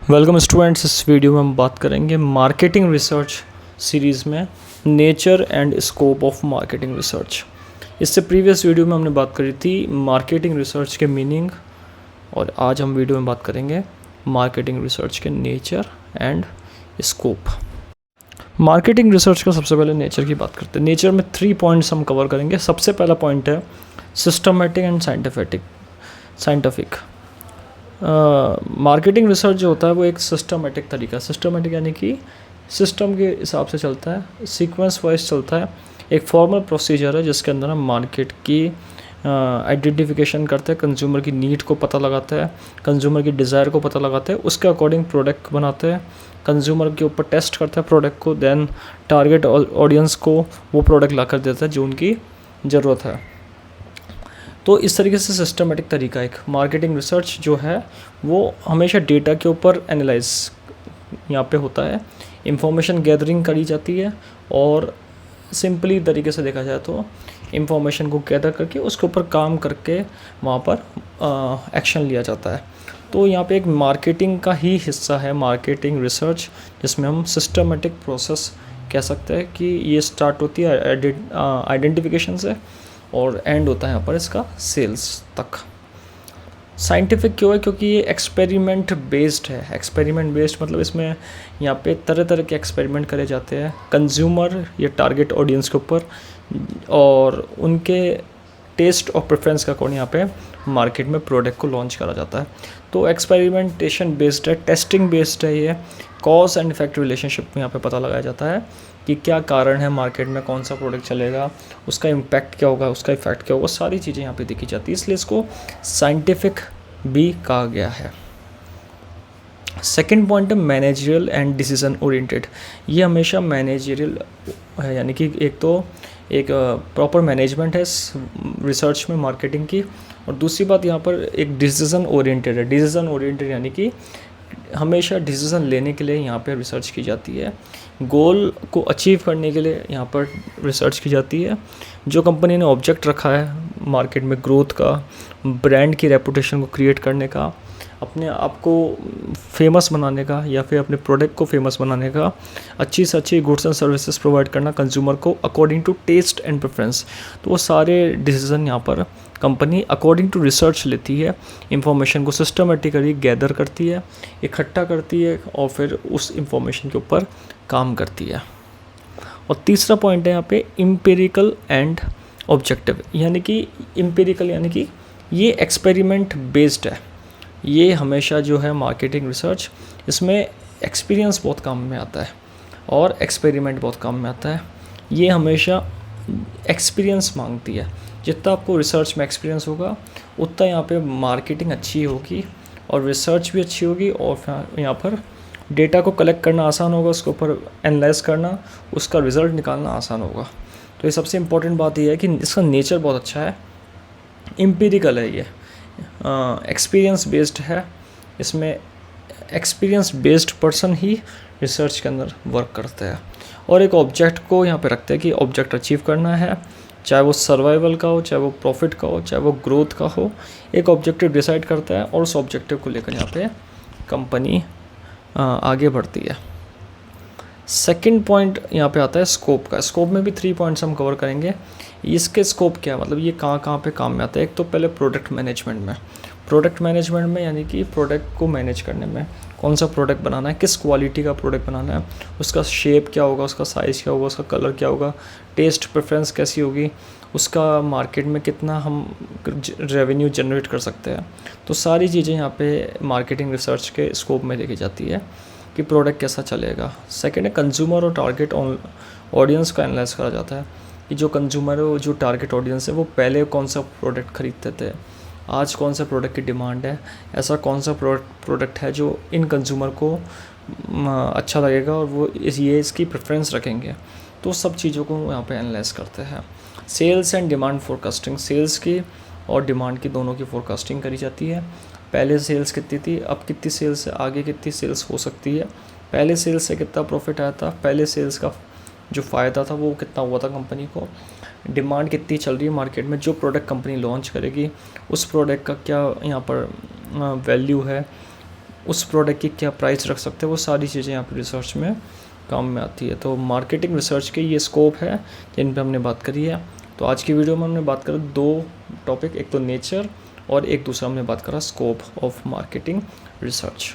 Welcome students. इस video में हम बात करेंगे मार्केटिंग रिसर्च सीरीज़ में nature and scope of marketing research. इससे प्रीवियस वीडियो में हमने बात करी थी मार्केटिंग रिसर्च के मीनिंग, और आज हम वीडियो में बात करेंगे मार्केटिंग रिसर्च के nature and scope. Marketing research का सबसे पहले नेचर की बात करते हैं। नेचर में 3 पॉइंट्स हम कवर करेंगे। सबसे पहला पॉइंट है systematic and scientific. Marketing research जो होता है वो एक सिस्टमेटिक तरीका, सिस्टमेटिक यानी कि सिस्टम के हिसाब से चलता है, सीक्वेंस वाइज चलता है। एक फॉर्मल प्रोसीजर है जिसके अंदर हम मार्केट की आइडेंटिफिकेशन करते हैं, कंज्यूमर की नीड को पता लगाते हैं, कंज्यूमर की डिज़ायर को पता लगाते हैं, उसके अकॉर्डिंग प्रोडक्ट बनाते हैं, कंज्यूमर के ऊपर टेस्ट करते हैं प्रोडक्ट को, देन टारगेट ऑडियंस को वो प्रोडक्ट ला कर देता है जो उनकी ज़रूरत है। तो इस तरीके से सिस्टमेटिक तरीका एक मार्केटिंग रिसर्च जो है वो हमेशा डेटा के ऊपर एनालाइज यहाँ पे होता है, इंफॉर्मेशन गैदरिंग करी जाती है, और सिंपली तरीके से देखा जाए तो इंफॉर्मेशन को गैदर करके उसके ऊपर काम करके वहाँ पर एक्शन लिया जाता है। तो यहाँ पे एक मार्केटिंग का ही हिस्सा है मार्केटिंग रिसर्च, जिसमें हम सिस्टमेटिक प्रोसेस कह सकते हैं कि ये स्टार्ट होती है आइडेंटिफिकेशन से और एंड होता है यहाँ पर इसका सेल्स तक। साइंटिफिक क्यों है? क्योंकि ये एक्सपेरिमेंट बेस्ड है। एक्सपेरिमेंट बेस्ड मतलब इसमें यहाँ पे तरह तरह के एक्सपेरिमेंट करे जाते हैं कंज्यूमर या टारगेट ऑडियंस के ऊपर, और उनके टेस्ट और प्रेफरेंस के अकॉर्डिंग यहाँ पे मार्केट में प्रोडक्ट को लॉन्च करा जाता है। तो एक्सपेरिमेंटेशन बेस्ड है, टेस्टिंग बेस्ड है। ये कॉज एंड इफेक्ट रिलेशनशिप में यहाँ पे पता लगाया जाता है कि क्या कारण है मार्केट में, कौन सा प्रोडक्ट चलेगा, उसका इम्पैक्ट क्या होगा, उसका इफेक्ट क्या होगा, सारी चीज़ें यहाँ पे देखी जाती है, इसलिए इसको साइंटिफिक भी कहा गया है। सेकेंड पॉइंट है मैनेजरियल एंड डिसीजन ओरिएंटेड। ये हमेशा मैनेजरियल है, यानी कि एक तो एक प्रॉपर मैनेजमेंट है इस रिसर्च में मार्केटिंग की, और दूसरी बात यहाँ पर एक डिसीजन ओरिएंटेड है। डिसीजन ओरिएंटेड यानी कि हमेशा डिसीज़न लेने के लिए यहाँ पे रिसर्च की जाती है, गोल को अचीव करने के लिए यहाँ पर रिसर्च की जाती है। जो कंपनी ने ऑब्जेक्ट रखा है मार्केट में ग्रोथ का, ब्रांड की रेपुटेशन को क्रिएट करने का, अपने आप को फेमस बनाने का, या फिर अपने प्रोडक्ट को फेमस बनाने का, अच्छी से अच्छी गुड्स एंड सर्विसेज प्रोवाइड करना कंज्यूमर को according to taste and preference, तो वो सारे डिसीज़न यहाँ पर कंपनी अकॉर्डिंग टू रिसर्च लेती है, इंफॉर्मेशन को सिस्टमेटिकली गैदर करती है, इकट्ठा करती है, और फिर उस इंफॉर्मेशन के ऊपर काम करती है। और तीसरा पॉइंट है यहाँ पे इम्पेरिकल एंड ऑब्जेक्टिव, यानी कि इम्पेरिकल यानी कि ये एक्सपेरिमेंट बेस्ड है। ये हमेशा जो है मार्केटिंग रिसर्च, इसमें एक्सपीरियंस बहुत काम में आता है और एक्सपेरिमेंट बहुत काम में आता है। ये हमेशा एक्सपीरियंस मांगती है, जितना आपको रिसर्च में एक्सपीरियंस होगा उतना यहाँ पे मार्केटिंग अच्छी होगी और रिसर्च भी अच्छी होगी, और यहाँ पर डेटा को कलेक्ट करना आसान होगा, उसके ऊपर एनालाइज करना, उसका रिज़ल्ट निकालना आसान होगा। तो ये सबसे इम्पोर्टेंट बात ये है कि इसका नेचर बहुत अच्छा है, एम्पिरिकल है, ये एक्सपीरियंस बेस्ड है। इसमें एक्सपीरियंस बेस्ड पर्सन ही रिसर्च के अंदर वर्क करते हैं, और एक ऑब्जेक्ट को यहाँ पे रखते हैं कि ऑब्जेक्ट अचीव करना है, चाहे वो सर्वाइवल का हो, चाहे वो प्रॉफिट का हो, चाहे वो ग्रोथ का हो। एक ऑब्जेक्टिव डिसाइड करता है और उस ऑब्जेक्टिव को लेकर यहाँ पे कंपनी आगे बढ़ती है। सेकंड पॉइंट यहाँ पे आता है स्कोप का। स्कोप में भी 3 पॉइंट्स हम कवर करेंगे। इसके स्कोप क्या है, मतलब ये कहाँ कहाँ पे काम में आता है। एक तो पहले प्रोडक्ट मैनेजमेंट में यानी कि प्रोडक्ट को मैनेज करने में, कौन सा प्रोडक्ट बनाना है, किस क्वालिटी का प्रोडक्ट बनाना है, उसका शेप क्या होगा, उसका साइज़ क्या होगा, उसका कलर क्या होगा, टेस्ट प्रेफरेंस कैसी होगी, उसका मार्केट में कितना हम रेवेन्यू जनरेट कर सकते हैं। तो सारी चीज़ें यहाँ पे मार्केटिंग रिसर्च के स्कोप में देखी जाती है कि प्रोडक्ट कैसा चलेगा। सेकेंड है कंज्यूमर और टारगेट ऑडियंस का एनालाइज करा जाता है कि जो कंज्यूमर है, जो टारगेट ऑडियंस है, वो पहले कौन सा प्रोडक्ट खरीदते थे, आज कौन सा प्रोडक्ट की डिमांड है, ऐसा कौन सा प्रोडक्ट है जो इन कंज्यूमर को अच्छा लगेगा और वो इसकी प्रेफरेंस रखेंगे। तो सब चीज़ों को यहाँ पे एनालाइज करते हैं। Sales and demand forecasting, sales की और डिमांड की दोनों की फोरकास्टिंग करी जाती है। पहले सेल्स कितनी थी, अब कितनी सेल्स है, आगे कितनी सेल्स हो सकती है, पहले सेल्स से कितना प्रॉफिट आया था, पहले सेल्स का जो फ़ायदा था वो कितना हुआ था कंपनी को, डिमांड कितनी चल रही है मार्केट में, जो प्रोडक्ट कंपनी लॉन्च करेगी उस प्रोडक्ट का क्या यहाँ पर वैल्यू है, उस प्रोडक्ट की क्या प्राइस रख सकते हैं, वो सारी चीज़ें यहाँ पे रिसर्च में काम में आती है। तो मार्केटिंग रिसर्च के ये स्कोप है जिन पे हमने बात करी है। तो आज की वीडियो में हमने बात करा 2 टॉपिक, एक तो नेचर और एक दूसरा हमने बात करा स्कोप ऑफ मार्केटिंग रिसर्च।